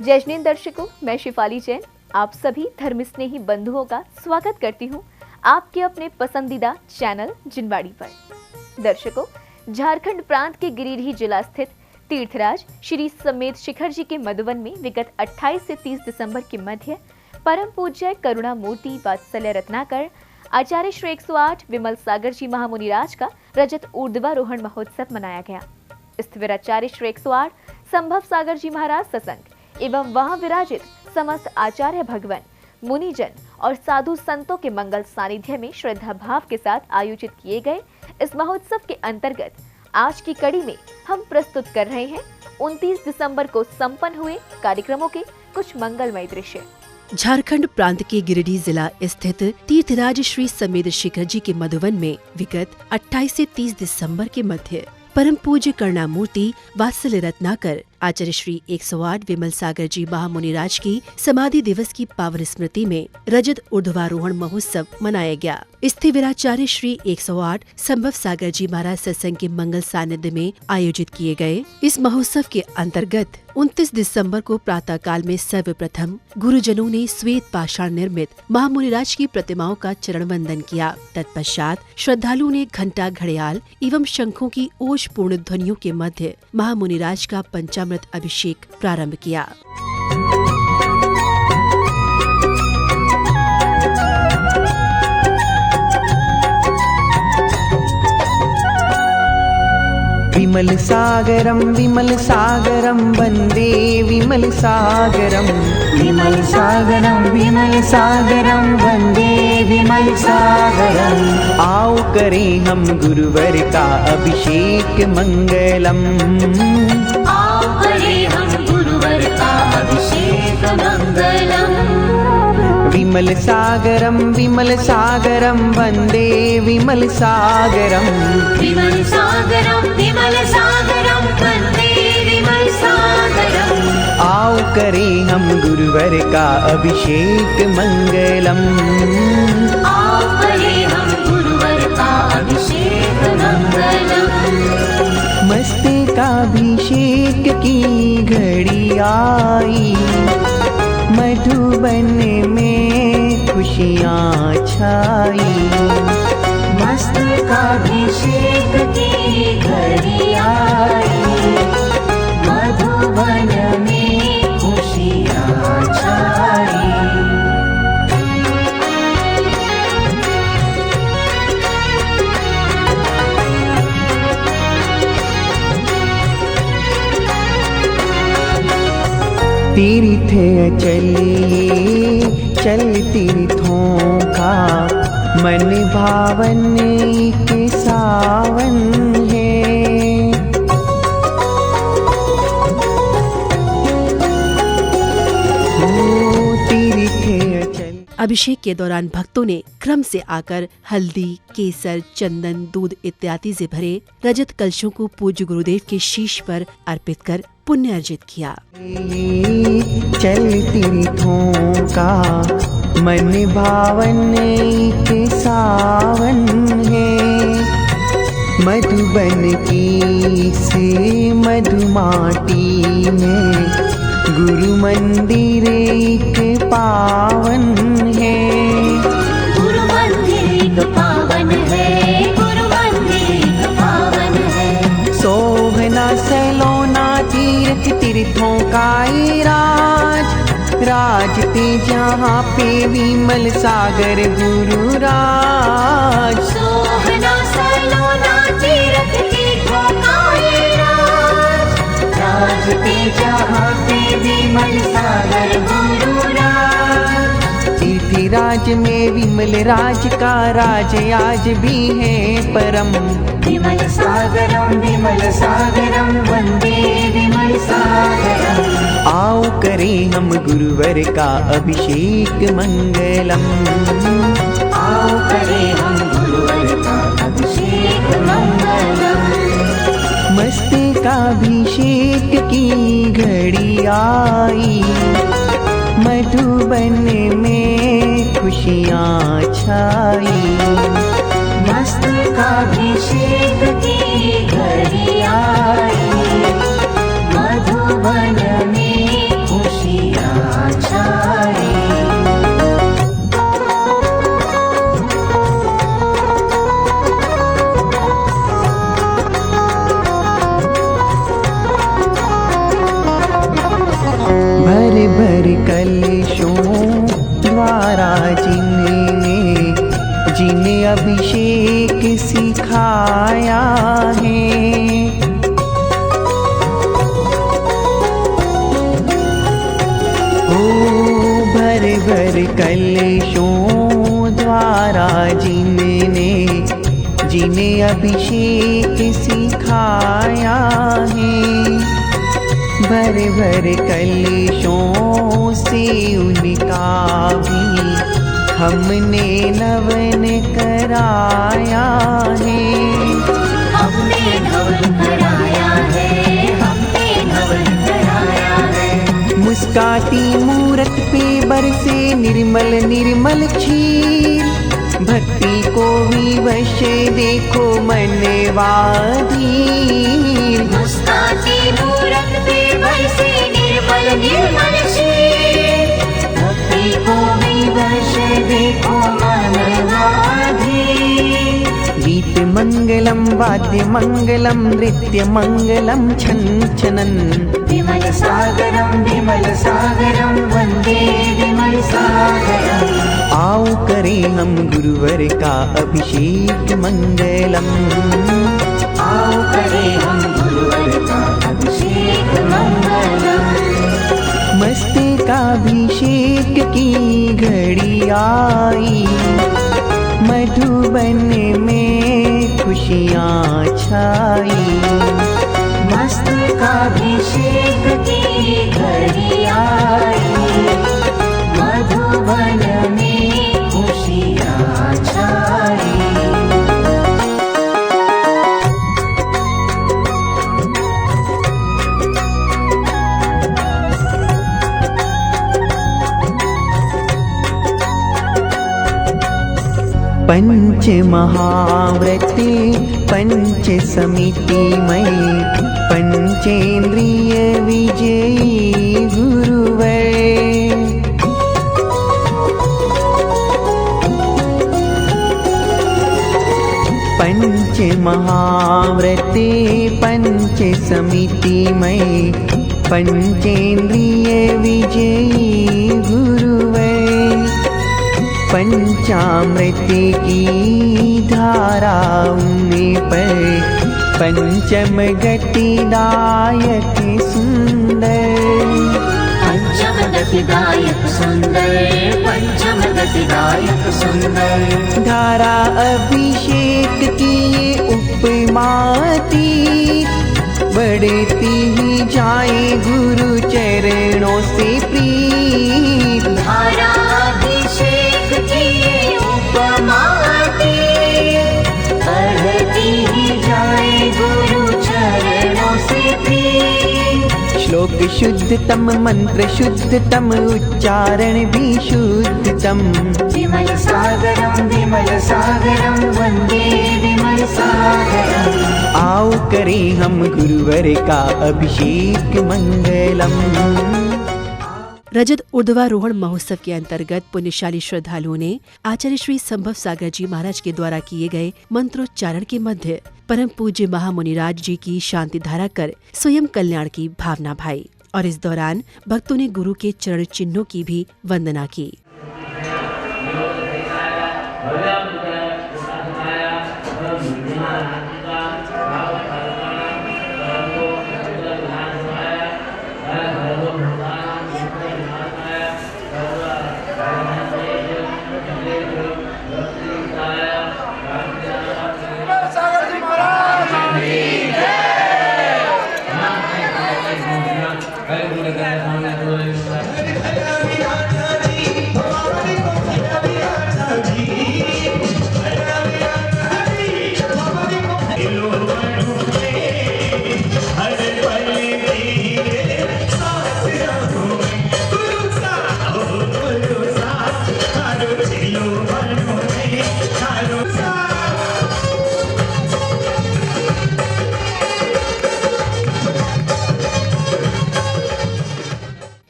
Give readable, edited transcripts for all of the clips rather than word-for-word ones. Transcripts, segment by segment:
जय जैन दर्शकों, मैं शिफाली जैन आप सभी धर्म स्नेही बंधुओं का स्वागत करती हूं आपके अपने पसंदीदा चैनल जिनवाड़ी पर। दर्शकों, झारखंड प्रांत के गिरिडीह जिला स्थित तीर्थराज श्री समेत शिखर जी के मधुवन में विगत 28 से 30 दिसंबर के मध्य परम पूज्य करुणा मूर्ति वात्सल्य रत्नाकर आचार्य श्री 108 विमल सागर जी महामुनिराज का रजत ऊर्ध्वारोहण महोत्सव मनाया गया। स्थिविराचार्य श्री 108 संभव सागर जी महाराज सत्संग एवं वहां विराजित समस्त आचार्य भगवान मुनिजन और साधु संतों के मंगल सानिध्य में श्रद्धा भाव के साथ आयोजित किए गए इस महोत्सव के अंतर्गत आज की कड़ी में हम प्रस्तुत कर रहे हैं 29 दिसंबर को संपन्न हुए कार्यक्रमों के कुछ मंगलमय दृश्य। झारखंड प्रांत के गिरिडीह जिला स्थित तीर्थराज श्री समेत शिखर जी के मधुवन में विगत 28 से 30 दिसंबर के मध्य परम पूज्य करुणा मूर्ति वात्सल्य रत्नाकर आचार्य श्री 108 विमल सागर जी महामुनिराज की समाधि दिवस की पावन स्मृति में रजत ऊर्ध्वारोहण महोत्सव मनाया गया। स्थिविराचार्य श्री 108 संभव सागर जी महाराज सत्संग के मंगल सानिध्य में आयोजित किए गए इस महोत्सव के अंतर्गत 29 दिसंबर को प्रातः काल में सर्वप्रथम गुरुजनों ने श्वेत पाषाण निर्मित महामुनिराज की प्रतिमाओं का चरण वंदन किया। तत्पश्चात श्रद्धालुओं ने घंटा घड़ियाल एवं शंखों की ओज पूर्ण ध्वनियों के मध्य महामुनिराज का पंचामृत अभिषेक प्रारंभ किया। विमल सागरम वंदे विमल सागरम वंदे विमल सागरम। आओ करें हम गुरुवर का अभिषेक मंगलम, आओ करें हम गुरुवर का अभिषेक मंगलम। विमल सागरम वंदे विमल सागरम वंदे विमल सागरम। आओ करें हम गुरुवर का अभिषेक मंगलम, आओ करें हम गुरुवर का अभिषेक मंगलम। मस्तकाभिषेक की घड़ी आई, मधुबन में खुशियाँ छाई। मस्तकाभिषेक की घड़ी आई, मधुबन में खुशियाँ छाई। तीर्थ चलिए चल तीर्थों का, मन भावन के सावन है। अभिषेक के दौरान भक्तों ने क्रम से आकर हल्दी, केसर, चंदन, दूध इत्यादि से भरे रजत कलशों को पूज्य गुरुदेव के शीश पर अर्पित कर पुण्य अर्जित किया। चल तीर्थों का मन भावन के सावन है। मधुबन की से मधुमाटी में गुरु मंदिर एक पावन है। गुरु मंदिर एक पावन है, गुरु मंदिर एक पावन है। शोभना सलोना तीर्थ तीर्थों का ये राज ते जहाँ पे विमल सागर गुरु राज। शोभना सलोना तीर्थ तीर्थों का ये राज ते जहाँ पे विमल सागर गुरु राज। तीर्थराज में विमल राज का राज आज भी है परम। विमल सागरम वंदे विमल सागरम। आओ करें हम गुरुवर का अभिषेक मंगलम, आओ करें हम गुरुवर का अभिषेक मंगलम। मस्तकाभिषेक की घड़ी आई, मधुबन में खुशियाँ छाई। मस्तकाभिषेक की घड़ी आई, मधुबन में खुशी जिन्हें अभिषेक सिखाया है। ओ भर भर कलशों द्वारा जिन्हें अभिषेक सिखाया है। भर भर कलशों से उनका भी हमने नवन कराया है। हमने नवन कराया है, हमने नवन कराया है। मुस्काती मूरत पे बरसे निर्मल निर्मल क्षीर, भक्ति को भी वश देखो मनवाधीर। मुस्काती मूरत पे बरसे निर्मल निर्मल क्षीर, भक्ति को भी वश देखो मनवाधीर। गीत मंगलम वाद्य मंगलम नृत्य मंगलम छन छनन। विमल सागरम वंदे विमल सागरम। आओ करें हम गुरुवर का अभिषेक मंगलम। आओ करें हम गुरुवर का अभिषेक मंगलम। मस्तकाभिषेक की घड़ी आई, मधुबन में खुशियाँ छाई। मस्तकाभिषेक की घड़ी आई, मधुबन में खुशियाँ छाई। पंच महाव्रते पंच समितिमय, पंचेंद्रिय विजयी गुरुवर। पंच महाव्रते पंच समितिमय, पंचेंद्रिय विजयी गुरुवर। पंचामृत की धाराओं पर पंचम गतिदायक सुंदर। पंचम गतिदायक सुंदर, पंचम गतिदायक सुंदर। धारा अभिषेक की ये उपमाती, बढ़ती ही जाए गुरु चरणों से प्रीत। धारा अभिषेक की उपमाती, बढ़ती ही जाए गुरु चरणों से प्रीत। श्लोक शुद्धतम मंत्र शुद्धतम, उच्चारण भी शुद्धतम। विमल सागरम वंदे विमल सागरम। आओ करें हम गुरुवर का अभिषेक मंगलम। रजत ऊर्ध्वारोहण महोत्सव के अंतर्गत पुण्यशाली श्रद्धालुओं ने आचार्य श्री संभव सागर जी महाराज के द्वारा किए गए मंत्रोच्चारण के मध्य परम पूज्य महामुनिराज जी की शांति धारा कर स्वयं कल्याण की भावना भाई और इस दौरान भक्तों ने गुरु के चरण चिन्हों की भी वंदना की।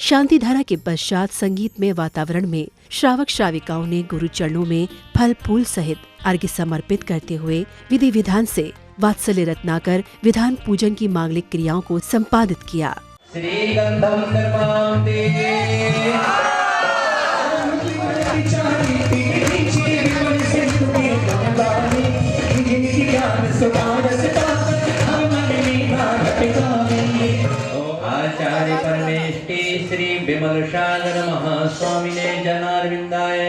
शांति धारा के पश्चात संगीतमय वातावरण में श्रावक श्राविकाओं ने गुरु चरणों में फल फूल सहित अर्घ्य समर्पित करते हुए विधि विधान से वात्सल्य रत्नाकर विधान पूजन की मांगलिक क्रियाओं को संपादित किया। विमलसागर महास्वामिने जनार्विन्दाय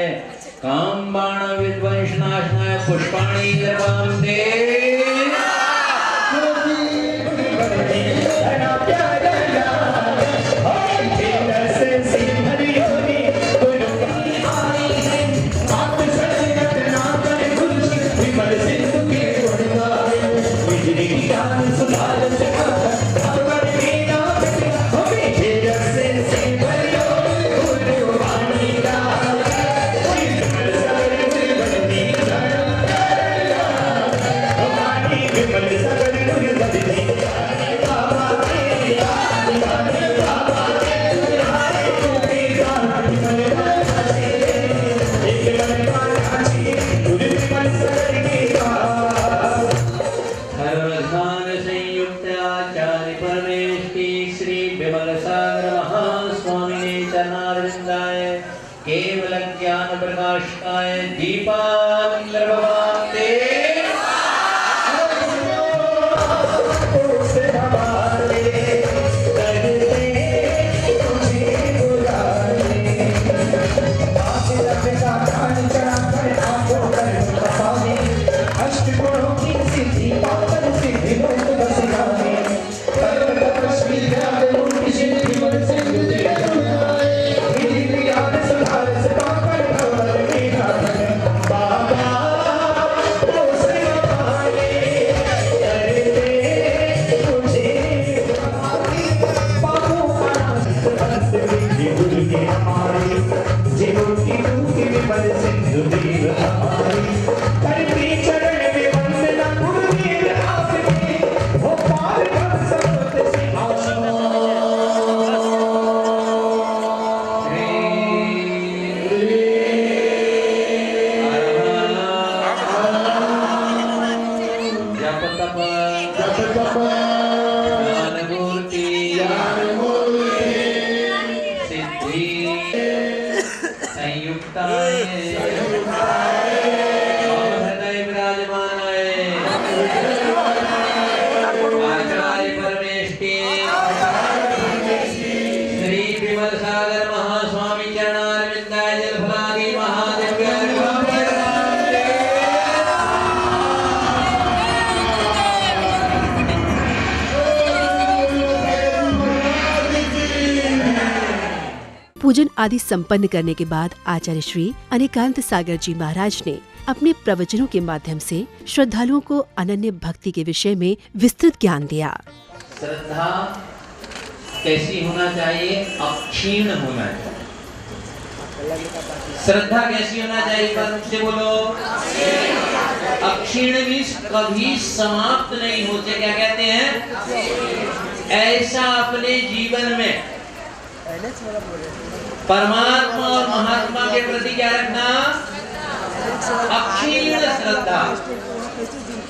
कामबाण विध्वंसनाशनाय पुष्पाणि दर्पन्ते। केवल ज्ञान प्रकाशाय दीपावंदर भवाते। पूजन आदि संपन्न करने के बाद आचार्य श्री अनेकांत सागर जी महाराज ने अपने प्रवचनों के माध्यम से श्रद्धालुओं को अनन्य भक्ति के विषय में विस्तृत ज्ञान दिया। श्रद्धा कैसी होना चाहिए? अक्षीण होना चाहिए। श्रद्धा कैसी होना चाहिए? पर मुझसे बोलो। अक्षीण मीन्स कभी समाप्त नहीं होते। क्या कहते हैं? ऐसा अपने जीवन में परमात्मा और महात्मा के प्रति क्या रखना? अक्षीण श्रद्धा।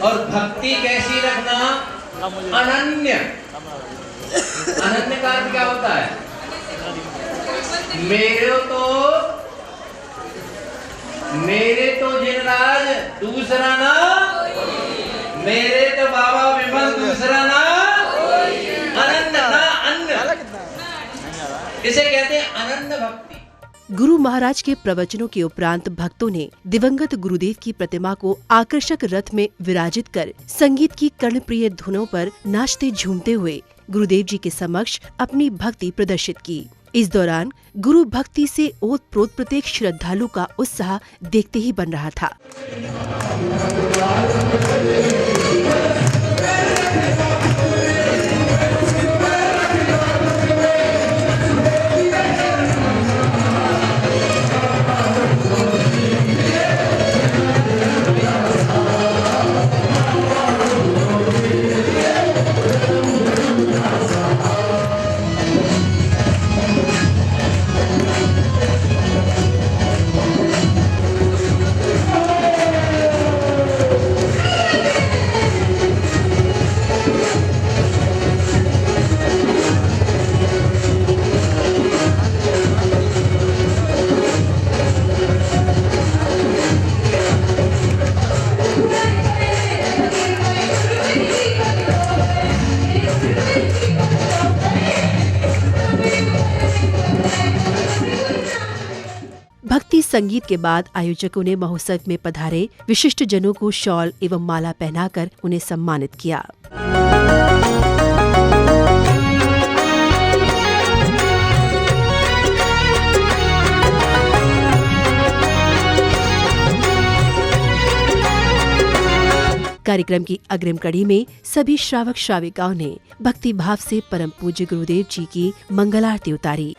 और भक्ति कैसी रखना? अनन्य। अनन्य का अर्थ क्या होता है? मेरे तो जिनराज दूसरा ना, मेरे तो बाबा विमल दूसरा ना, अनन्य ना अन्य। इसे कहते हैं अनन्य भक्ति। गुरु महाराज के प्रवचनों के उपरांत भक्तों ने दिवंगत गुरुदेव की प्रतिमा को आकर्षक रथ में विराजित कर संगीत की कर्णप्रिय धुनों पर नाचते झूमते हुए गुरुदेव जी के समक्ष अपनी भक्ति प्रदर्शित की। इस दौरान गुरु भक्ति से ओतप्रोत प्रत्येक श्रद्धालु का उत्साह देखते ही बन रहा था। संगीत के बाद आयोजकों ने महोत्सव में पधारे विशिष्ट जनों को शॉल एवं माला पहनाकर उन्हें सम्मानित किया। कार्यक्रम की अग्रिम कड़ी में सभी श्रावक श्राविकाओं ने भक्ति भाव से परम पूज्य गुरुदेव जी की मंगलारती उतारी।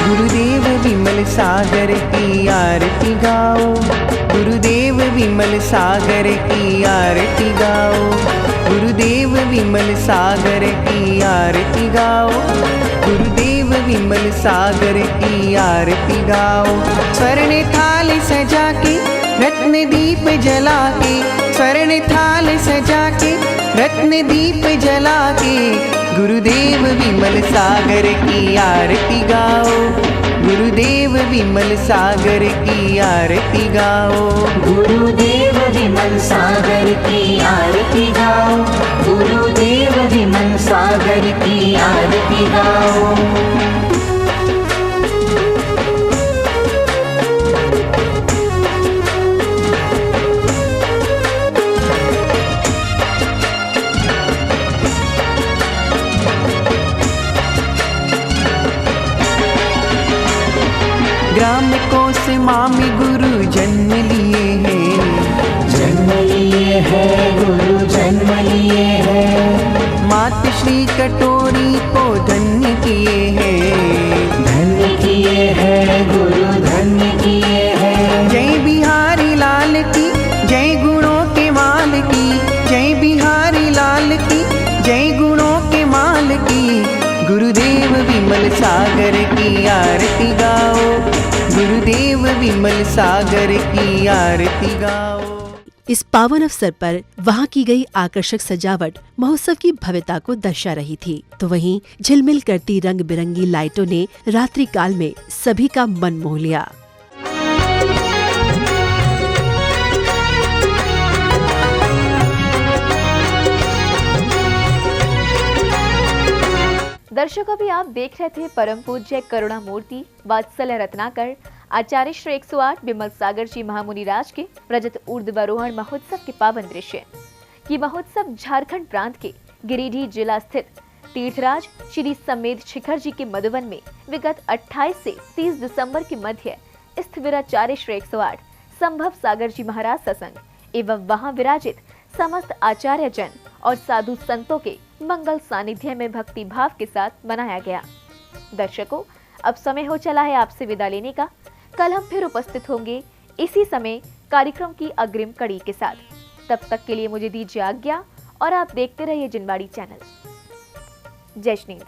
गुरुदेव विमल सागर की आरती गाओ, गुरुदेव विमल सागर की आरती गाओ, गुरुदेव विमल सागर की आरती गाओ, गुरुदेव विमल सागर की आरती गाओ। स्वर्ण थाल सजा के रत्न दीप जला के, स्वर्ण थाल सजा के रत्न दीप जला के, गुरुदेव विमल सागर की आरती गाओ, गुरुदेव विमल सागर की आरती गाओ, गुरुदेव विमल सागर की आरती गाओ, गुरुदेव विमल सागर की आरती गाओ। ग्राम कोस मामी गुरु जन्म लिए हैं, जन्म लिए है गुरु जन्म लिए है, मात श्री कटोरी को धन्य किए हैं, धन्य किए है गुरु धन्य किए है। जय बिहारी लाल की जय गुणों के माल की, जय बिहारी लाल की जय गुणों के माल की, गुरुदेव विमल सागर की आरती गाओ, गुरुदेव विमल सागर की आरती गाओ। इस पावन अवसर पर वहां की गई आकर्षक सजावट महोत्सव की भव्यता को दर्शा रही थी, तो वहीं झिलमिल करती रंग बिरंगी लाइटों ने रात्रि काल में सभी का मन मोह लिया। दर्शकों भी आप देख रहे थे परम पूज्य करुणामूर्ति वात्सल्य रत्नाकर आचार्य श्री 108 विमल सागर जी महामुनि राज के रजत ऊर्ध्वारोहण महोत्सव के पावन दृश्य। ये महोत्सव झारखंड प्रांत के गिरिडीह जिला स्थित तीर्थराज श्री समेध शिखर जी के मधुवन में विगत 28 से 30 दिसंबर के मध्य स्थिविराचार्य श्री 108 संभव सागर जी महाराज सत्संग एवं वहां विराजित समस्त आचार्य जन और साधु संतों के मंगल सानिध्य में भक्ति भाव के साथ मनाया गया। दर्शकों, अब समय हो चला है आपसे विदा लेने का। कल हम फिर उपस्थित होंगे इसी समय कार्यक्रम की अग्रिम कड़ी के साथ। तब तक के लिए मुझे दीजिए आज्ञा और आप देखते रहिए जिनवाड़ी चैनल। जय श्री।